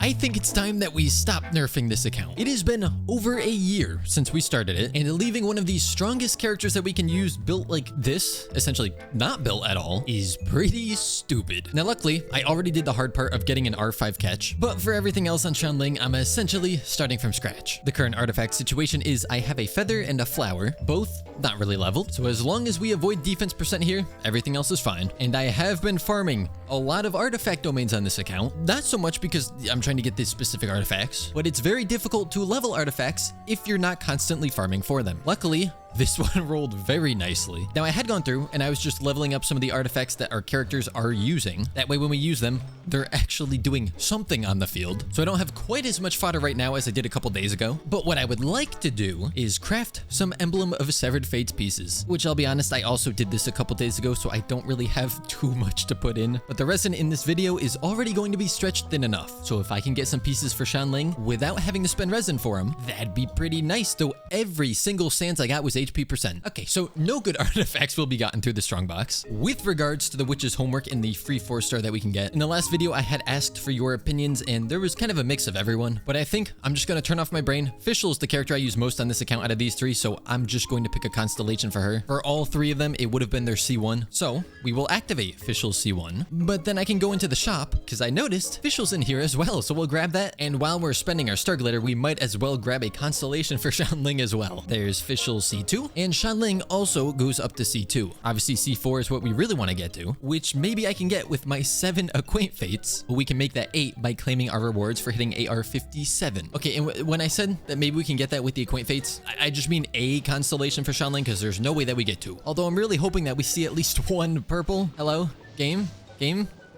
I think it's time that we stop nerfing this account. It has been over a year since we started it, and leaving one of the strongest characters that we can use built like this, essentially not built at all, is pretty stupid. Now, luckily, I already did the hard part of getting an R5 catch, but for everything else on Xiangling, I'm essentially starting from scratch. The current artifact situation is I have a feather and a flower, both not really leveled, so as long as we avoid defense percent here, everything else is fine. And I have been farming a lot of artifact domains on this account, not so much because I'm trying to get these specific artifacts, but it's very difficult to level artifacts if you're not constantly farming for them. Luckily, this one rolled very nicely. Now, I had gone through and I was just leveling up some of the artifacts that our characters are using. That way, when we use them, they're actually doing something on the field. So I don't have quite as much fodder right now as I did a couple days ago. But what I would like to do is craft some Emblem of Severed Fates pieces, which I'll be honest, I also did this a couple days ago, so I don't really have too much to put in. But the resin in this video is already going to be stretched thin enough. So if I can get some pieces for Xiangling without having to spend resin for them, that'd be pretty nice, though every single sans I got was HP percent. Okay, so no good artifacts will be gotten through the strongbox. With regards to the witch's homework and the free 4-star that we can get, in the last video I had asked for your opinions and there was kind of a mix of everyone, but I think I'm just gonna turn off my brain. Fischl is the character I use most on this account out of these three, so I'm just going to pick a constellation for her. For all three of them, it would have been their C1, so we will activate Fischl's C1, but then I can go into the shop because I noticed Fischl's in here as well, so we'll grab that, and while we're spending our star glitter, we might as well grab a constellation for Xiangling as well. There's Fischl's C2, and Xiangling also goes up to C2. Obviously, C4 is what we really want to get to, which maybe I can get with my 7 Acquaint Fates, but we can make that 8 by claiming our rewards for hitting AR 57. Okay, and when I said that maybe we can get that with the Acquaint Fates, I just mean a constellation for Xiangling because there's no way that we get 2. Although I'm really hoping that we see at least 1 purple. Hello? Game?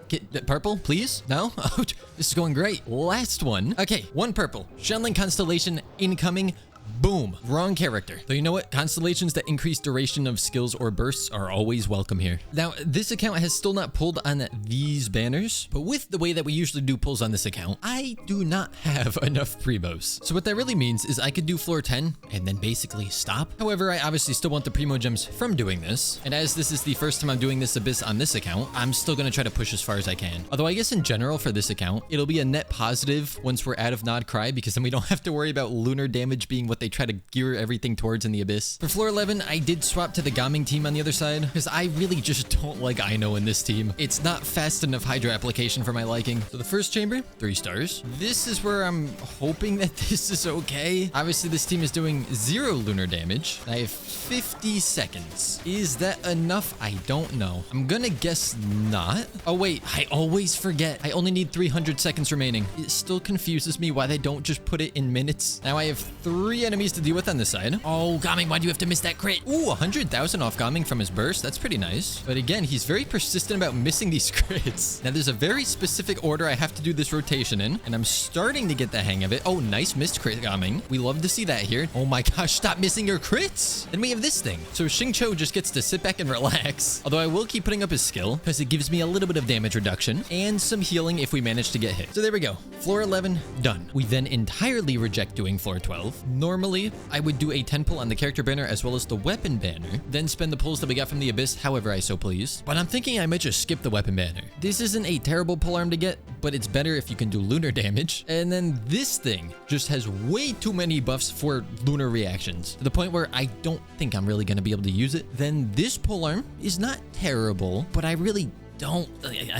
Get purple, please? No? Oh, this is going great. Last one. Okay, 1 purple. Xiangling constellation incoming. Boom. Wrong character. Though you know what? Constellations that increase duration of skills or bursts are always welcome here. Now, this account has still not pulled on these banners, but with the way that we usually do pulls on this account, I do not have enough primos. So what that really means is I could do floor 10 and then basically stop. However, I obviously still want the primo gems from doing this. And as this is the first time I'm doing this abyss on this account, I'm still going to try to push as far as I can. Although I guess in general for this account, it'll be a net positive once we're out of Nod-Krai because then we don't have to worry about lunar damage being what they try to gear everything towards in the abyss. For floor 11, I did swap to the Gaming team on the other side because I really just don't like Ino in this team. It's not fast enough Hydra application for my liking. So the first chamber, 3 stars. This is where I'm hoping that this is okay. Obviously, this team is doing 0 lunar damage. I have 50 seconds. Is that enough? I don't know. I'm gonna guess not. Oh wait, I always forget. I only need 300 seconds remaining. It still confuses me why they don't just put it in minutes. Now I have 3 enemies to deal with on this side. Oh, Gaming, why do you have to miss that crit? Ooh, 100,000 off Gaming from his burst. That's pretty nice. But again, he's very persistent about missing these crits. Now, there's a very specific order I have to do this rotation in, and I'm starting to get the hang of it. Oh, nice missed crit, Gaming. We love to see that here. Oh my gosh, stop missing your crits. Then we have this thing. So Xingqiu just gets to sit back and relax. Although I will keep putting up his skill because it gives me a little bit of damage reduction and some healing if we manage to get hit. So there we go. Floor 11, done. We then entirely reject doing floor 12. Normally, I would do a 10 pull on the character banner as well as the weapon banner, then spend the pulls that we got from the abyss however I so please. But I'm thinking I might just skip the weapon banner. This isn't a terrible pull arm to get, but it's better if you can do lunar damage. And then this thing just has way too many buffs for lunar reactions to the point where I don't think I'm really going to be able to use it. Then this pull arm is not terrible, but I don't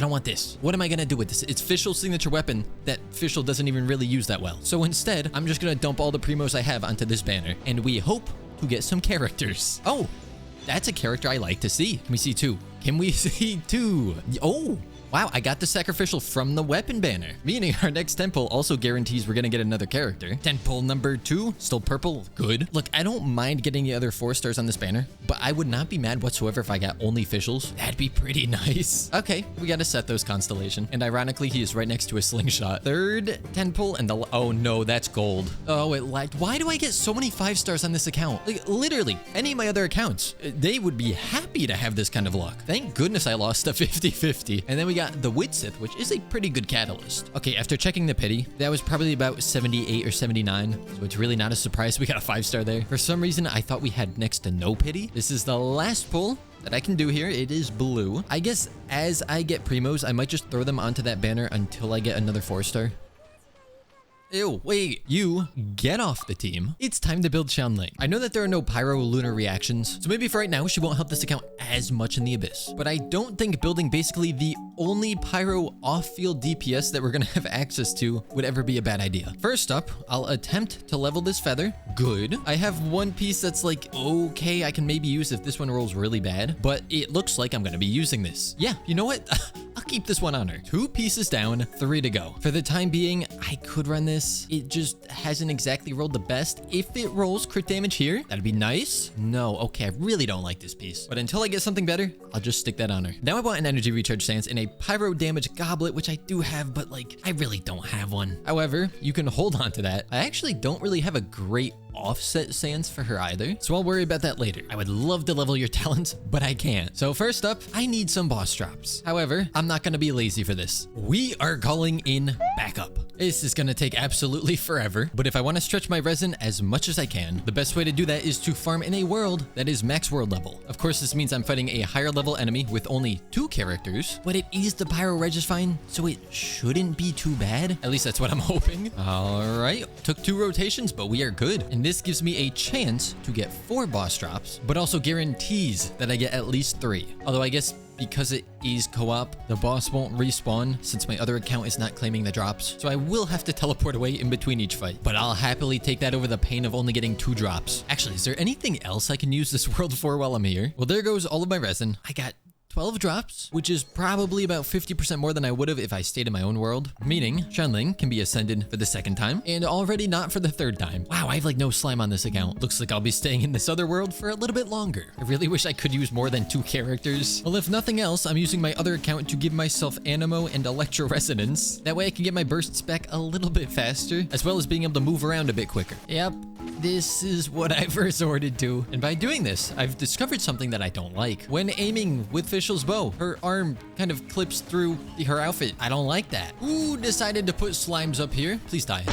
want this. What am I gonna do with this? It's Fischl's signature weapon that Fischl doesn't even really use that well. So instead, I'm just gonna dump all the primos I have onto this banner, and we hope to get some characters. Oh, that's a character I like to see. Can we see 2? Can we see 2? Oh, wow, I got the sacrificial from the weapon banner, meaning our next 10 pull also guarantees we're gonna get another character. 10 pull number 2, still purple, good. Look, I don't mind getting the other 4 stars on this banner, but I would not be mad whatsoever if I got only Fischl's. That'd be pretty nice. Okay, we gotta set those constellation. And ironically, he is right next to a slingshot. 3rd 10 pull and oh no, that's gold. Oh, it lagged. Why do I get so many 5 stars on this account? Like literally, any of my other accounts, they would be happy to have this kind of luck. Thank goodness I lost a 50-50. And then we got the Widsith, which is a pretty good catalyst. Okay, after checking the pity, that was probably about 78 or 79, so it's really not a surprise we got a 5-star there. For some reason, I thought we had next to no pity. This is the last pull that I can do here. It is blue. I guess as I get primos, I might just throw them onto that banner until I get another 4-star. Ew, wait, you get off the team. It's time to build Xiangling. I know that there are no pyro-lunar reactions, so maybe for right now, she won't help this account as much in the Abyss. But I don't think building basically the only pyro off-field DPS that we're gonna have access to would ever be a bad idea. First up, I'll attempt to level this feather. Good. I have one piece that's like, okay, I can maybe use if this one rolls really bad, but it looks like I'm gonna be using this. Yeah, you know what? I'll keep this one on her. 2 pieces down, 3 to go. For the time being, I could run this. It just hasn't exactly rolled the best. If it rolls crit damage here, that'd be nice. No, okay, I really don't like this piece. But until I get something better, I'll just stick that on her. Now I want an energy recharge stance in a pyro damage goblet, which I do have, but like, I really don't have one. However, you can hold on to that. I actually don't really have a great offset stance for her either, so I'll worry about that later. I would love to level your talents, but I can't. So first up, I need some boss drops. However, I'm not gonna be lazy for this. We are calling in backup. This is gonna take absolutely forever, but if I want to stretch my resin as much as I can, the best way to do that is to farm in a world that is max world level. Of course, this means I'm fighting a higher level enemy with only 2 characters, but it is the pyro regis fine, so it shouldn't be too bad. At least that's what I'm hoping. All right, took 2 rotations, but we are good. And this gives me a chance to get 4 boss drops, but also guarantees that I get at least 3. Although I guess because it is co-op, the boss won't respawn since my other account is not claiming the drops. So I will have to teleport away in between each fight, but I'll happily take that over the pain of only getting 2 drops. Actually, is there anything else I can use this world for while I'm here? Well, there goes all of my resin. I got 12 drops, which is probably about 50% more than I would have if I stayed in my own world, meaning Xiangling can be ascended for the 2nd time and already not for the 3rd time. Wow, I have like no slime on this account. Looks like I'll be staying in this other world for a little bit longer. I really wish I could use more than 2 characters. Well, if nothing else, I'm using my other account to give myself Animo and Electro Resonance. That way I can get my bursts back a little bit faster, as well as being able to move around a bit quicker. Yep, this is what I've resorted to. And by doing this, I've discovered something that I don't like. When aiming with Fischl's bow, her arm kind of clips through her outfit. I don't like that. Who decided to put slimes up here? Please die.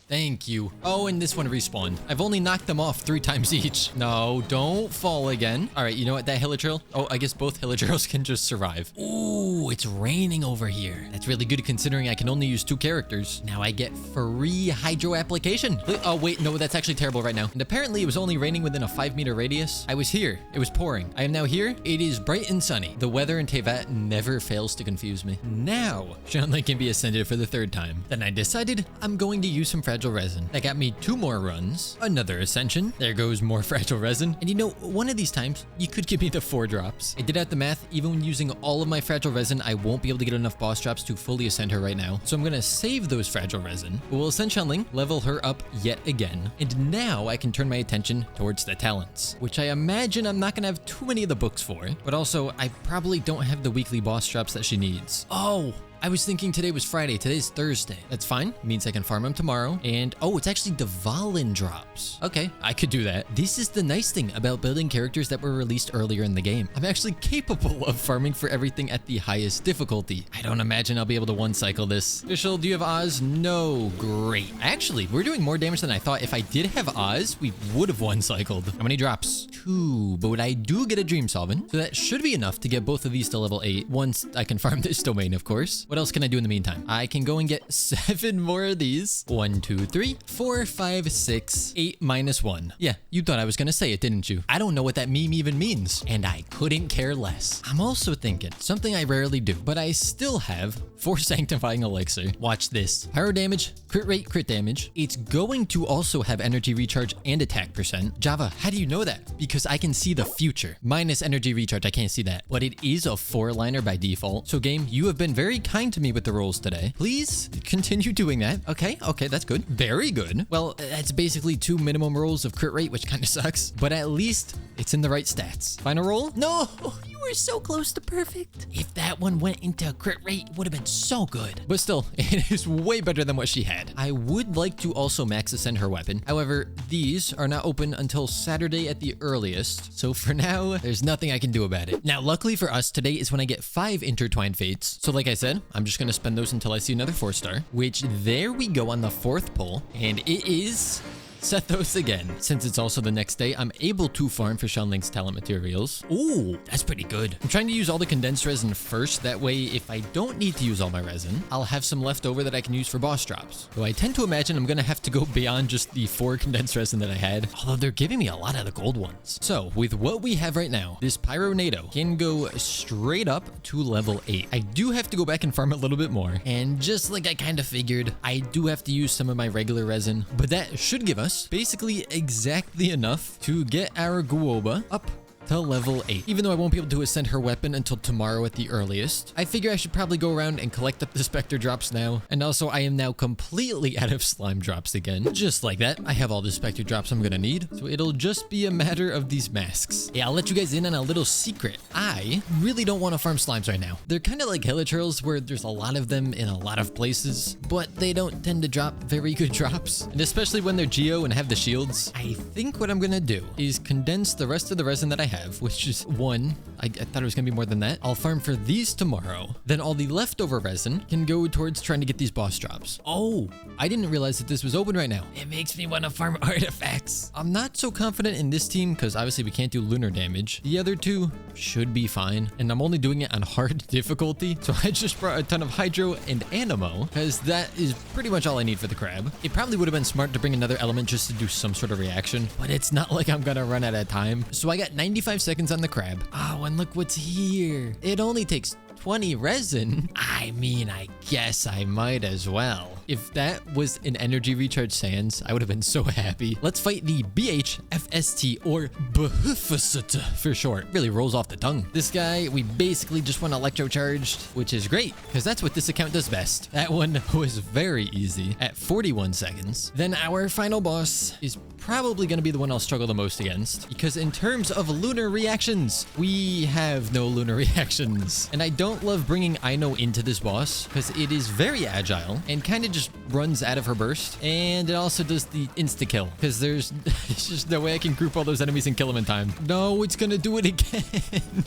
Thank you. Oh, and this one respawned. I've only knocked them off 3 times each. No, don't fall again. All right, you know what? That Hilichurl. Oh, I guess both Hilichurls can just survive. Ooh, it's raining over here. That's really good considering I can only use 2 characters. Now I get free hydro application. Oh, wait, no, that's actually terrible right now. And apparently it was only raining within a 5-meter radius. I was here. It was pouring. I am now here. It is bright and sunny. The weather in Tevat never fails to confuse me. Now, Xiangling can be ascended for the 3rd time. Then I decided I'm going to use some fragile resin. That got me 2 more runs, another ascension. There goes more fragile resin. And you know, one of these times, you could give me the 4 drops. I did out the math. Even when using all of my fragile resin, I won't be able to get enough boss drops to fully ascend her right now. So I'm gonna save those fragile resin. We'll ascend Xiangling, level her up yet again. And now I can turn my attention towards the talents, which I imagine I'm not gonna have too many of the books for, but also I probably don't have the weekly boss drops that she needs. Oh, I was thinking today was Friday. Today's Thursday. That's fine. Means I can farm them tomorrow. And oh, it's actually Dvalin drops. Okay, I could do that. This is the nice thing about building characters that were released earlier in the game. I'm actually capable of farming for everything at the highest difficulty. I don't imagine I'll be able to one-cycle this. Fischl, do you have Oz? No. Great. Actually, we're doing more damage than I thought. If I did have Oz, we would have one-cycled. How many drops? 2. But I do get a Dream Solvent, so that should be enough to get both of these to level 8 once I can farm this domain, of course. What else can I do in the meantime? I can go and get 7 more of these. 1, 2, 3, 4, 5, 6, 8 minus 1. Yeah, you thought I was gonna say it, didn't you? I don't know what that meme even means, and I couldn't care less. I'm also thinking something I rarely do, but I still have 4 Sanctifying Elixir. Watch this. Pyro damage, crit rate, crit damage. It's going to also have energy recharge and attack percent. Java, how do you know that? Because I can see the future. Minus energy recharge, I can't see that. But it is a 4-liner by default. So game, you have been very kind to me with the rolls today. Please continue doing that. Okay, that's good. Very good. Well, that's basically 2 minimum rolls of crit rate, which kind of sucks, but at least it's in the right stats. Final roll? No, you were so close to perfect. If that one went into crit rate, it would have been so good. But still, it is way better than what she had. I would like to also max ascend her weapon. However, these are not open until Saturday at the earliest. So for now, there's nothing I can do about it. Now, luckily for us, today is when I get 5 intertwined fates. So like I said, I'm just going to spend those until I see another 4-star, which there we go on the 4th pull. And it is set those again. Since it's also the next day, I'm able to farm for Xiangling's talent materials. Ooh, that's pretty good. I'm trying to use all the condensed resin first. That way, if I don't need to use all my resin, I'll have some left over that I can use for boss drops. Though I tend to imagine I'm gonna have to go beyond just the 4 condensed resin that I had, although they're giving me a lot of the gold ones. So with what we have right now, this Pyronado can go straight up to level 8. I do have to go back and farm a little bit more, and just like I kind of figured, I do have to use some of my regular resin, but that should give us basically exactly enough to get our Guoba up to level 8. Even though I won't be able to ascend her weapon until tomorrow at the earliest, I figure I should probably go around and collect up the Spectre drops now. And also, I am now completely out of slime drops again. Just like that, I have all the Spectre drops I'm gonna need, so it'll just be a matter of these masks. Yeah, I'll let you guys in on a little secret. I really don't want to farm slimes right now. They're kind of like hilichurls, where there's a lot of them in a lot of places, but they don't tend to drop very good drops. And especially when they're Geo and have the shields, I think what I'm gonna do is condense the rest of the resin that I have, which is 1. I thought it was gonna be more than that. I'll farm for these tomorrow. Then all the leftover resin can go towards trying to get these boss drops. Oh, I didn't realize that this was open right now. It makes me want to farm artifacts. I'm not so confident in this team because obviously we can't do lunar damage. The other 2 should be fine, and I'm only doing it on hard difficulty. So I just brought a ton of hydro and animo because that is pretty much all I need for the crab. It probably would have been smart to bring another element just to do some sort of reaction, but it's not like I'm gonna run out of time. So I got 95 seconds on the crab. Oh, and look what's here. It only takes 20 resin. I mean, I guess I might as well. If that was an energy recharge sands, I would have been so happy. Let's fight the BHFST, or Behufasut for short. Really rolls off the tongue. This guy, we basically just want electrocharged, which is great because that's what this account does best. That one was very easy at 41 seconds. Then our final boss is probably going to be the one I'll struggle the most against, because in terms of lunar reactions, we have no lunar reactions. And I don't love bringing Aino into this boss because it is very agile and kind of just runs out of her burst, and it also does the insta kill because there's just no way I can group all those enemies and kill them in time. No, it's gonna do it again.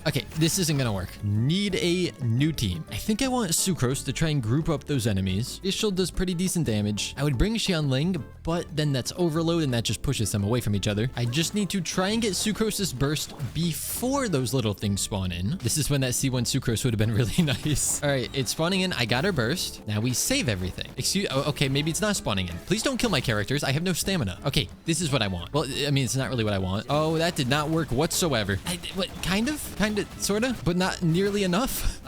Okay, this isn't gonna work. Need a new team. I think I want Sucrose to try and group up those enemies. Ishil does pretty decent damage. I would bring Xiangling, but then that's overload and that just pushes them away from each other. I just need to try and get Sucrose's burst before those little things spawn in. This is when that C1 Sucrose would have been really nice. All right, it's spawning in. I got her burst. Now we save everything. Oh, okay, maybe it's not spawning in. Please don't kill my characters. I have no stamina. Okay, this is what I want. Well, I mean, it's not really what I want. Oh, that did not work whatsoever. What, kind of, sort of, but not nearly enough.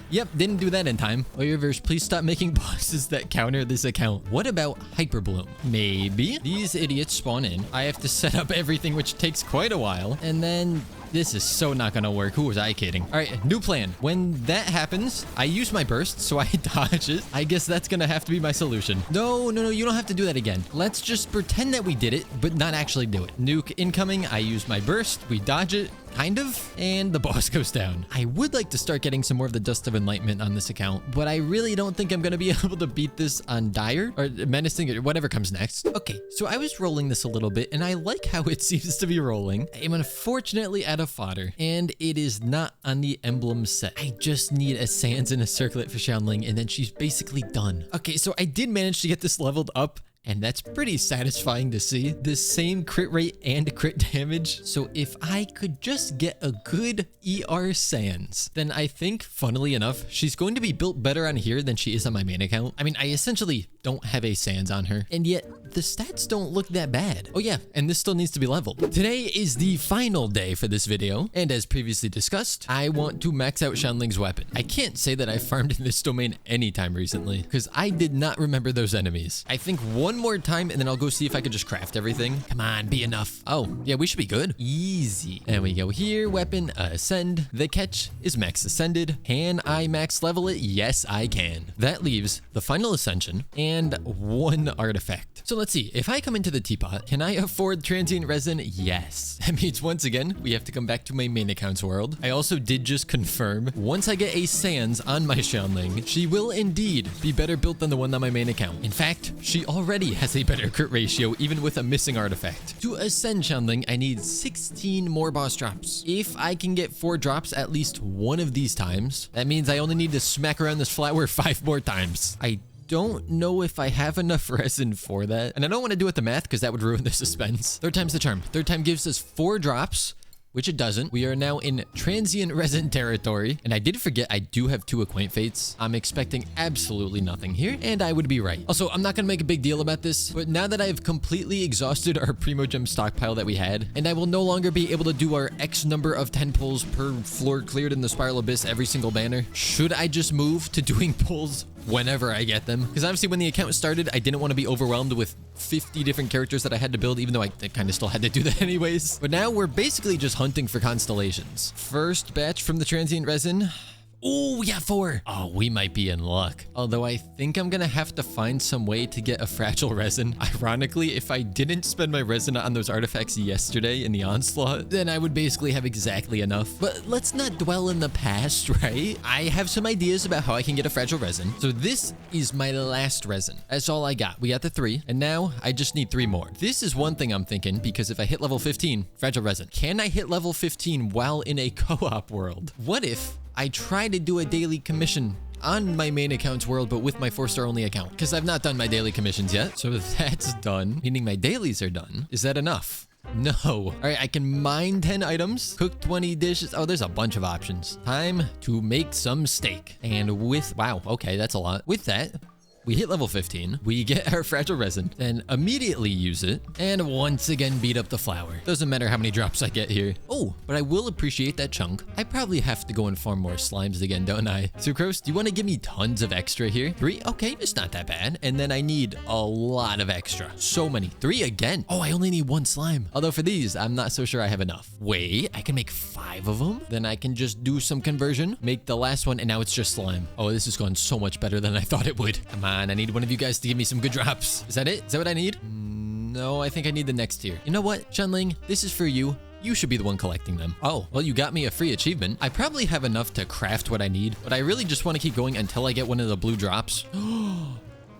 Yep, didn't do that in time. Oyerverse, please stop making bosses that counter this account. What about Hyperbloom? Maybe. These idiots spawn in. I have to set up everything, which takes quite a while. And then this is so not gonna work. Who was I kidding? All right, new plan. When that happens, I use my burst, so I dodge it. I guess that's gonna have to be my solution. No, you don't have to do that again. Let's just pretend that we did it, but not actually do it. Nuke incoming. I use my burst. We dodge it. Kind of, and the boss goes down. I would like to start getting some more of the Dust of Enlightenment on this account, but I really don't think I'm gonna be able to beat this on Dire or Menacing or whatever comes next. Okay, so I was rolling this a little bit, and I like how it seems to be rolling. I'm unfortunately out of fodder, and it is not on the emblem set. I just need a Sands and a Circlet for Xiangling, and then she's basically done. Okay, so I did manage to get this leveled up, and that's pretty satisfying to see. The same crit rate and crit damage. So if I could just get a good ER Sans, then I think, funnily enough, she's going to be built better on here than she is on my main account. I mean, I essentially don't have a Sans on her, and yet the stats don't look that bad. Oh yeah, and this still needs to be leveled. Today is the final day for this video, and as previously discussed, I want to max out Xiangling's weapon. I can't say that I farmed in this domain anytime recently, because I did not remember those enemies. I think one more time, and then I'll go see if I could just craft everything. Come on, be enough. Oh, yeah, we should be good. Easy. And we go here, weapon, ascend. The catch is max ascended. Can I max level it? Yes, I can. That leaves the final ascension and one artifact. So let's see. If I come into the teapot, can I afford transient resin? Yes. That means once again, we have to come back to my main account's world. I also did just confirm, once I get a Sans on my Xiangling, she will indeed be better built than the one on my main account. In fact, she already has a better crit ratio, even with a missing artifact. To ascend Xiangling, I need 16 more boss drops. If I can get 4 drops at least one of these times, that means I only need to smack around this flatware 5 more times. I don't know if I have enough resin for that. And I don't want to do it the math because that would ruin the suspense. Third time's the charm. Third time gives us 4 drops, which it doesn't. We are now in transient resin territory. And I did forget I do have 2 acquaint fates. I'm expecting absolutely nothing here, and I would be right. Also, I'm not gonna make a big deal about this, but now that I've completely exhausted our Primo Gem stockpile that we had, and I will no longer be able to do our X number of 10 pulls per floor cleared in the Spiral Abyss every single banner, should I just move to doing pulls whenever I get them? Because obviously when the account started, I didn't want to be overwhelmed with 50 different characters that I had to build, even though I kind of still had to do that anyways. But now we're basically just hunting for constellations. First batch from the transient resin. Oh, we got 4. Oh, we might be in luck. Although I think I'm gonna have to find some way to get a fragile resin. Ironically, if I didn't spend my resin on those artifacts yesterday in the onslaught, then I would basically have exactly enough. But let's not dwell in the past, right? I have some ideas about how I can get a fragile resin. So this is my last resin. That's all I got. We got the 3, and now I just need 3 more. This is one thing I'm thinking, because if I hit level 15, fragile resin. Can I hit level 15 while in a co-op world? What if I try to do a daily commission on my main account's world, but with my 4-star only account? Because I've not done my daily commissions yet. So that's done, meaning my dailies are done. Is that enough? No. All right, I can mine 10 items, cook 20 dishes. Oh, there's a bunch of options. Time to make some steak. And with, wow, okay, that's a lot. With that, we hit level 15, we get our fragile resin, then immediately use it, and once again beat up the flower. Doesn't matter how many drops I get here. Oh, but I will appreciate that chunk. I probably have to go and farm more slimes again, don't I? Sucrose, do you want to give me tons of extra here? 3? Okay, it's not that bad. And then I need a lot of extra. So many. 3 again. Oh, I only need 1 slime. Although for these, I'm not so sure I have enough. Wait, I can make 5 of them? Then I can just do some conversion, make the last one, and now it's just slime. Oh, this is going so much better than I thought it would. Come on, I need one of you guys to give me some good drops. Is that it? Is that what I need? No, I think I need the next tier. You know what, Xiangling? This is for you. You should be the one collecting them. Oh, well, you got me a free achievement. I probably have enough to craft what I need, but I really just want to keep going until I get one of the blue drops.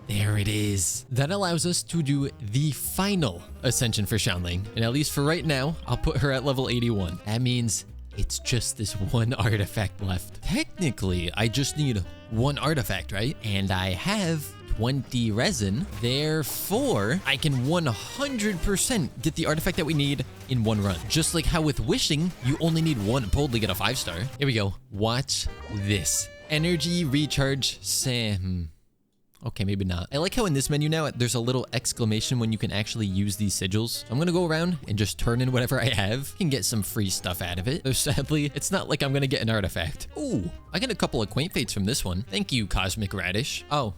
There it is. That allows us to do the final ascension for Xiangling. And at least for right now, I'll put her at level 81. That means it's just this 1 artifact left. Technically, I just need 1 artifact, right? And I have 20 resin. Therefore, I can 100% get the artifact that we need in 1 run. Just like how with wishing, you only need 1 pull to get a 5-star. Here we go. Watch this. Energy recharge Sam. Okay, maybe not. I like how in this menu now, there's a little exclamation when you can actually use these sigils. So I'm gonna go around and just turn in whatever I have. Can get some free stuff out of it. Though sadly, it's not like I'm gonna get an artifact. Ooh, I get a couple of quaint fates from this one. Thank you, Cosmic Radish. Oh,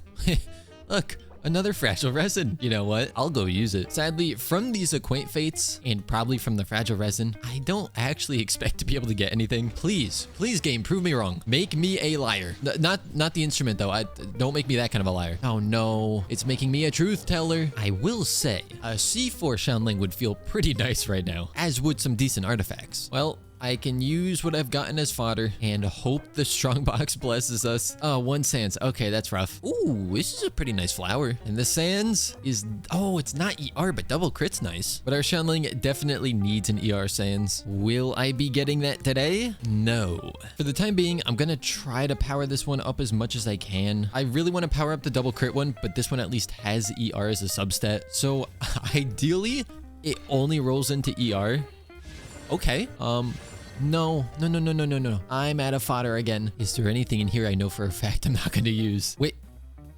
look. Another fragile resin. You know what? I'll go use it. Sadly, from these acquaint fates and probably from the fragile resin, I don't actually expect to be able to get anything. Please, please game, prove me wrong. Make me a liar. Not the instrument though. Don't make me that kind of a liar. Oh no, it's making me a truth teller. I will say a C4 Xiangling would feel pretty nice right now, as would some decent artifacts. Well, I can use what I've gotten as fodder and hope the strongbox blesses us. Oh, 1 sands. Okay, that's rough. Ooh, this is a pretty nice flower. And the sands is, oh, it's not ER, but double crit's nice. But our Xiangling definitely needs an ER sands. Will I be getting that today? No. For the time being, I'm gonna try to power this one up as much as I can. I really want to power up the double crit one, but this one at least has ER as a substat. So ideally, it only rolls into ER. Okay. No. I'm out of fodder again. Is there anything in here I know for a fact I'm not going to use? Wait,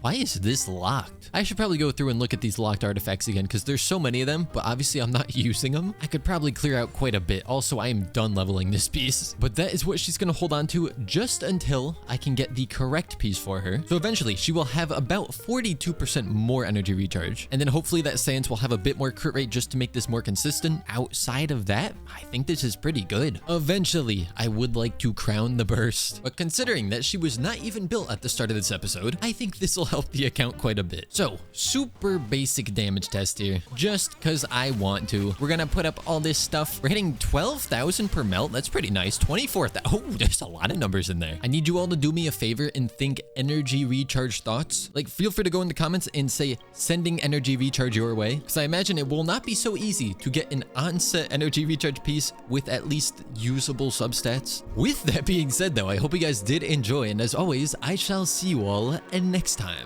why is this locked? I should probably go through and look at these locked artifacts again because there's so many of them, but obviously I'm not using them. I could probably clear out quite a bit. Also, I am done leveling this piece. But that is what she's going to hold on to just until I can get the correct piece for her. So eventually, she will have about 42% more energy recharge. And then hopefully that Sans will have a bit more crit rate just to make this more consistent. Outside of that, I think this is pretty good. Eventually, I would like to crown the burst. But considering that she was not even built at the start of this episode, I think this will help the account quite a bit. So, super basic damage test here, just because I want to. We're gonna put up all this stuff. We're hitting 12,000 per melt. That's pretty nice. 24,000. Oh, there's a lot of numbers in there. I need you all to do me a favor and think energy recharge thoughts. Like, feel free to go in the comments and say sending energy recharge your way, because I imagine it will not be so easy to get an onset energy recharge piece with at least usable substats. With that being said though, I hope you guys did enjoy, and as always, I shall see you all next time.